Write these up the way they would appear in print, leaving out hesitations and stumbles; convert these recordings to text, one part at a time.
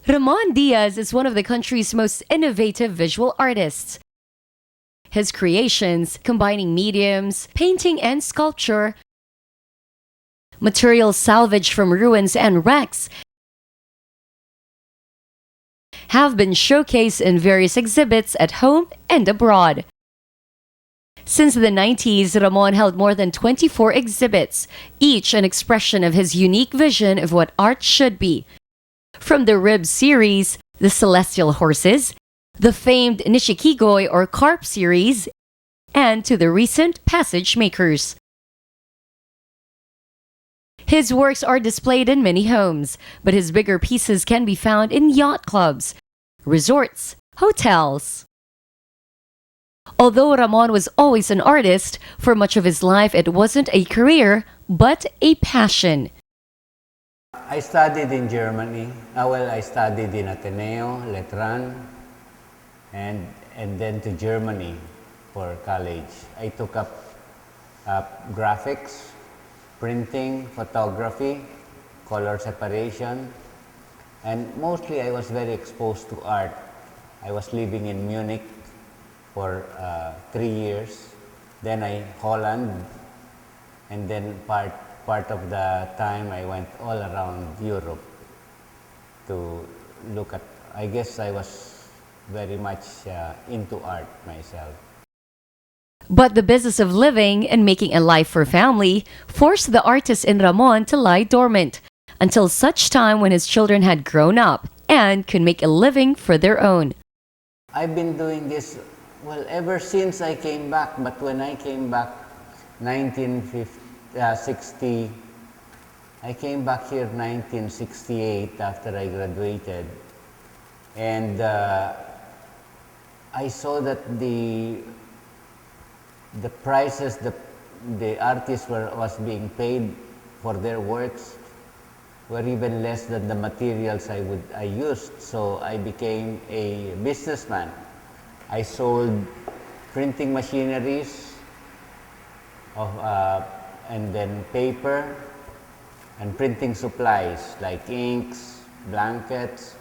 Ramon Diaz is one of the country's most innovative visual artists. His creations, combining mediums, painting and sculpture, materials salvaged from ruins and wrecks, have been showcased in various exhibits at home and abroad. Since the 90s, Ramon held more than 24 exhibits, each an expression of his unique vision of what art should be. From the Rib series, the Celestial Horses, the famed Nishikigoy or Carp series, and to the recent Passage Makers. His works are displayed in many homes, but his bigger pieces can be found in yacht clubs, resorts, hotels. Although Ramon was always an artist, for much of his life it wasn't a career, but a passion. I studied in Germany. I studied in Ateneo, Letran, and then to Germany for college. I took up graphics, printing, photography, color separation, and mostly I was very exposed to art. I was living in Munich for 3 years, then Holland, and then part of the time I went all around Europe to look at, I guess I was very much into art myself. But the business of living and making a life for family forced the artist in Ramon to lie dormant until such time when his children had grown up and could make a living for their own. I've been doing this, ever since I came back, but when I came back 1960, I came back here 1968 after I graduated, and I saw that the prices the artists was being paid for their works were even less than the materials I used. So I became a businessman. I sold printing machineries and then paper and printing supplies like inks, blankets.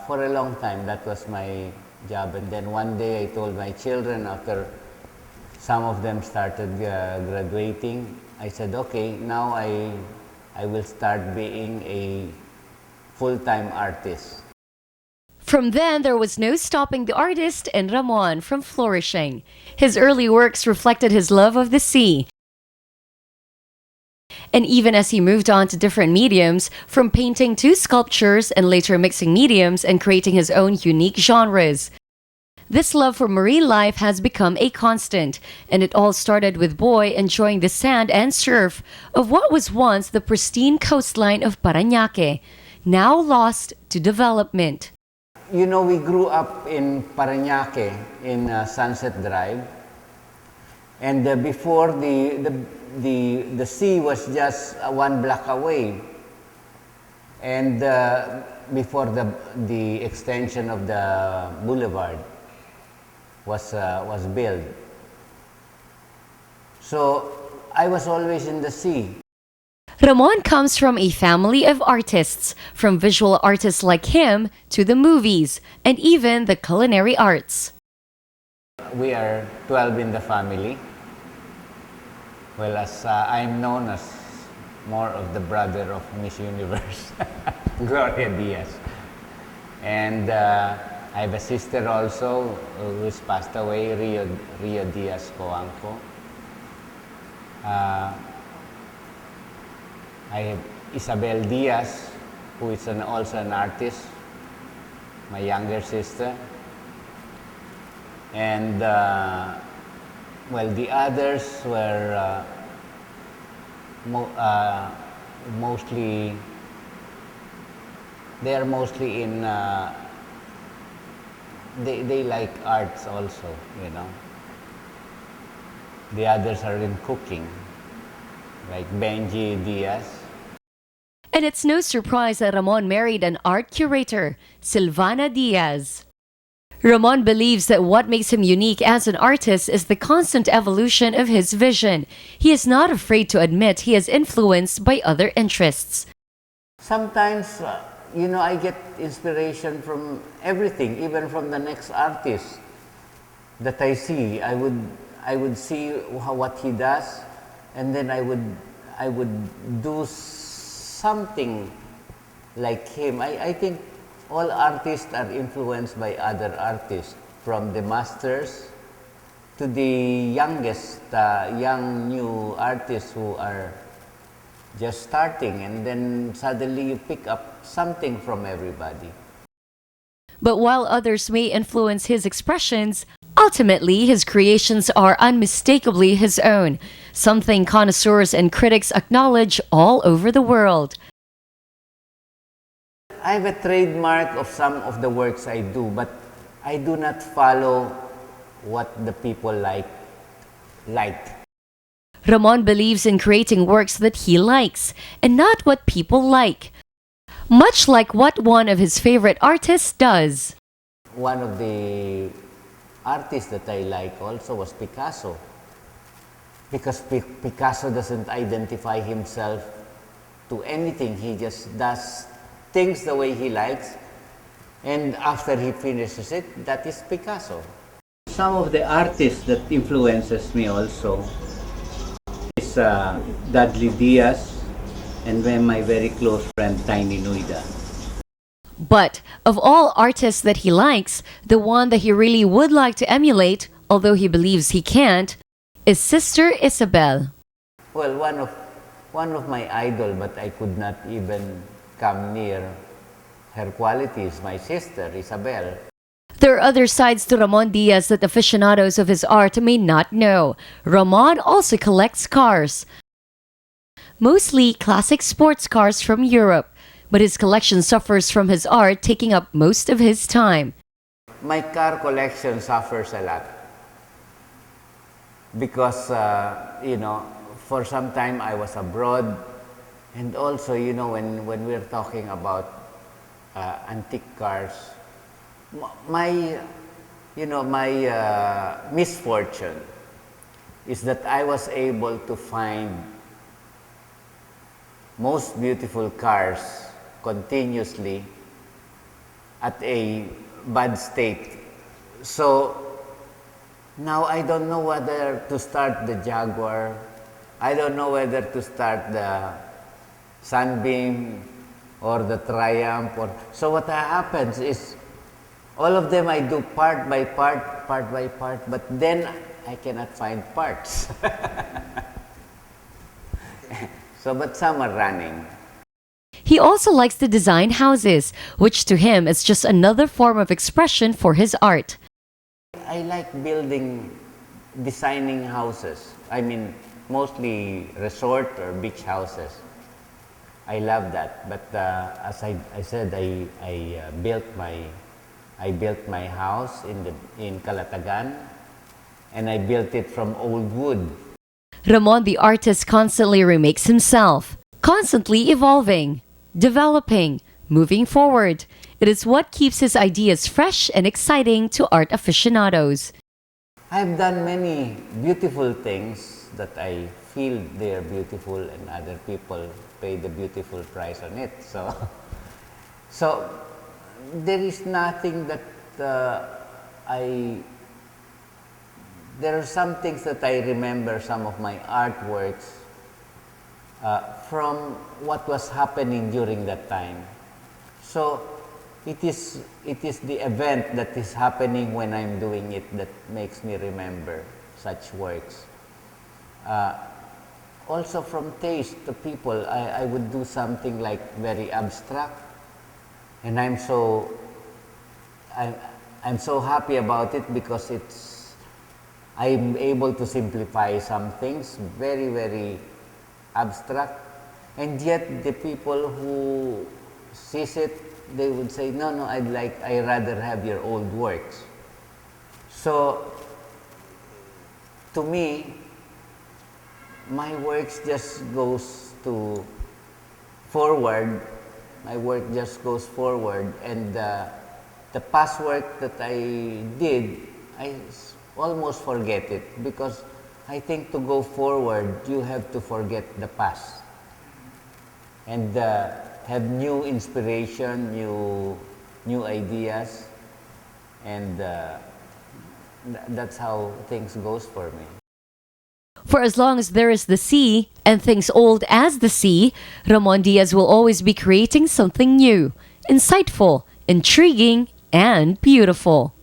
For a long time, that was my job. And then one day I told my children, after some of them started graduating, I said, okay, now I will start being a full-time artist. From then, there was no stopping the artist and Ramon from flourishing. His early works reflected his love of the sea. And even as he moved on to different mediums, from painting to sculptures and later mixing mediums and creating his own unique genres, this love for marine life has become a constant, and it all started with Boy enjoying the sand and surf of what was once the pristine coastline of Parañaque, now lost to development. You know, we grew up in Parañaque, in Sunset Drive, and before the sea was just 1 block away, and before the extension of the boulevard was built. So I was always in the sea. Ramon comes from a family of artists, from visual artists like him to the movies and even the culinary arts. We are 12 in the family. Well, as I'm known as more of the brother of Miss Universe, Gloria Diaz. And I have a sister also who's passed away, Rio Diaz Coanco. I have Isabel Diaz, who is also an artist, my younger sister. And the others were mostly, they are mostly in, they like arts also, you know. The others are in cooking, like Benji Diaz. And it's no surprise that Ramon married an art curator, Silvana Diaz. Ramon believes that what makes him unique as an artist is the constant evolution of his vision. He is not afraid to admit he is influenced by other interests. Sometimes you know, I get inspiration from everything, even from the next artist that I see. I would see what he does, and then I would do something like him. I think all artists are influenced by other artists, from the masters to the youngest, young new artists who are just starting, and then suddenly you pick up something from everybody. But while others may influence his expressions, ultimately his creations are unmistakably his own, something connoisseurs and critics acknowledge all over the world. I have a trademark of some of the works I do, but I do not follow what the people like. Ramon believes in creating works that he likes and not what people like, much like what one of his favorite artists does. One of the artists that I like also was Picasso, because Picasso doesn't identify himself to anything. He just does things the way he likes, and after he finishes it, that is Picasso. Some of the artists that influences me also is Dudley Diaz, and then my very close friend Tiny Nuida. But of all artists that he likes, the one that he really would like to emulate, although he believes he can't, is Sister Isabel. Well, one of my idol, but I could not even come near her qualities, my sister Isabel. There are other sides to Ramon Diaz that aficionados of his art may not know. Ramon also collects cars, mostly classic sports cars from Europe, but his collection suffers from his art taking up most of his time. My car collection suffers a lot because, you know, for some time I was abroad, and also, you know, when we're talking about antique cars, my misfortune is that I was able to find most beautiful cars continuously at a bad state. So now I don't know whether to start the Jaguar, I don't know whether to start the Sunbeam or the Triumph. So what happens is, all of them I do part by part, but then I cannot find parts. So, but some are running. He also likes to design houses, which to him is just another form of expression for his art. I like designing houses. I mean, mostly resort or beach houses. I love that. But as I said, I built my house in Calatagan, and I built it from old wood. Ramon the artist constantly remakes himself, constantly evolving, developing, moving forward. It is what keeps his ideas fresh and exciting to art aficionados. I've done many beautiful things that I feel they are beautiful, and other people pay the beautiful price on it. So there is nothing that there are some things that I remember, some of my artworks, from what was happening during that time. So it is the event that is happening when I'm doing it that makes me remember such works. Also from taste to people, I would do something like very abstract, and I'm so happy about it because I'm able to simplify some things, very, very abstract, and yet the people who sees it, they would say, no, I'd rather have your old works. So to me, my works just goes forward. My work just goes forward, and the past work that I did, I almost forget it, because I think to go forward, you have to forget the past. and have new inspiration, new ideas, and that's how things goes for me. For as long as there is the sea and things old as the sea, Ramon Diaz will always be creating something new, insightful, intriguing, and beautiful.